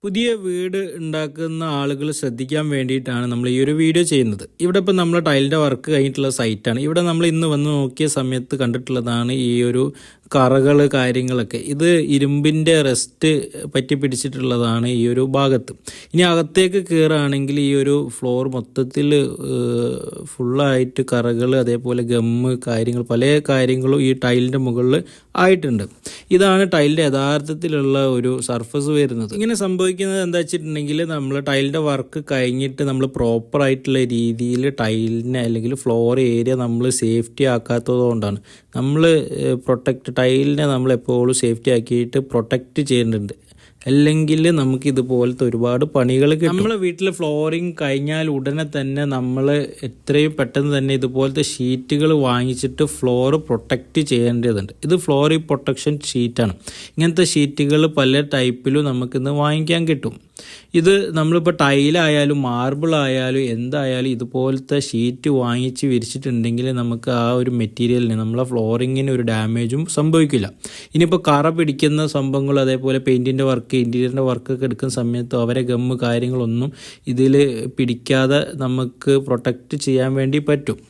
പുതിയ വീട് ഉണ്ടാക്കുന്ന ആളുകൾ ശ്രദ്ധിക്കാൻ വേണ്ടിയിട്ടാണ് നമ്മൾ ഈ ഒരു വീഡിയോ ചെയ്യുന്നത്. ഇവിടെ ഇപ്പോൾ നമ്മൾ ടൈലിൻ്റെ വർക്ക് കഴിഞ്ഞിട്ടുള്ള സൈറ്റാണ്. ഇവിടെ നമ്മൾ ഇന്ന് വന്ന് നോക്കിയ സമയത്ത് കണ്ടിട്ടുള്ളതാണ് ഈ ഒരു കറകൾ കാര്യങ്ങളൊക്കെ. ഇത് ഇരുമ്പിൻ്റെ റെസ്റ്റ് പറ്റി പിടിച്ചിട്ടുള്ളതാണ് ഈ ഒരു ഭാഗത്ത്. ഇനി അകത്തേക്ക് കയറുകയാണെങ്കിൽ ഈ ഒരു ഫ്ലോർ മൊത്തത്തിൽ ഫുള്ളായിട്ട് കറകൾ, അതേപോലെ ഗമ്മ് കാര്യങ്ങൾ, പല കാര്യങ്ങളും ഈ ടൈലിൻ്റെ മുകളിൽ ആയിട്ടുണ്ട്. ഇതാണ് ടൈലിൻ്റെ യഥാർത്ഥത്തിലുള്ള ഒരു സർഫസ് വരുന്നത്. ഇങ്ങനെ സംഭവിക്കുന്നത് എന്താ വെച്ചിട്ടുണ്ടെങ്കിൽ, നമ്മൾ ടൈലിൻ്റെ വർക്ക് കഴിഞ്ഞിട്ട് നമ്മൾ പ്രോപ്പറായിട്ടുള്ള രീതിയിൽ ടൈലിനെ അല്ലെങ്കിൽ ഫ്ലോർ ഏരിയ നമ്മൾ സേഫ്റ്റി ആക്കാത്തത് കൊണ്ടാണ്. നമ്മൾ ടൈലിനെ നമ്മൾ എപ്പോഴും സേഫ്റ്റി ആക്കിയിട്ട് പ്രൊട്ടക്റ്റ് ചെയ്യേണ്ടതുണ്ട്. അല്ലെങ്കിൽ നമുക്ക് ഇതുപോലത്തെ ഒരുപാട് പണികൾ കിട്ടും. നമ്മളെ വീട്ടിൽ ഫ്ലോറിങ് കഴിഞ്ഞാൽ ഉടനെ തന്നെ നമ്മൾ എത്രയും പെട്ടെന്ന് തന്നെ ഇതുപോലത്തെ ഷീറ്റുകൾ വാങ്ങിച്ചിട്ട് ഫ്ലോർ പ്രൊട്ടക്റ്റ് ചെയ്യേണ്ടതുണ്ട്. ഇത് ഫ്ലോർ പ്രൊട്ടക്ഷൻ ഷീറ്റാണ്. ഇങ്ങനത്തെ ഷീറ്റുകൾ പല ടൈപ്പിലും നമുക്കിന്ന് വാങ്ങിക്കാൻ കിട്ടും. ഇത് നമ്മളിപ്പോൾ ടൈലായാലും മാർബിൾ ആയാലും എന്തായാലും ഇതുപോലത്തെ ഷീറ്റ് വാങ്ങിച്ച് വിരിച്ചിട്ടുണ്ടെങ്കിൽ നമുക്ക് ആ ഒരു മെറ്റീരിയലിന്, നമ്മളെ ഫ്ലോറിങ്ങിന് ഒരു ഡാമേജും സംഭവിക്കില്ല. ഇനിയിപ്പോൾ കറ പിടിക്കുന്ന സംഭവങ്ങൾ, അതേപോലെ പെയിൻറ്റിൻ്റെ വർക്ക്, ഇൻറ്റീരിയറിൻ്റെ വർക്കൊക്കെ എടുക്കുന്ന സമയത്ത് അവരെ ഗമ്മ് കാര്യങ്ങളൊന്നും ഇതിൽ പിടിക്കാതെ നമുക്ക് പ്രൊട്ടക്റ്റ് ചെയ്യാൻ വേണ്ടി പറ്റും.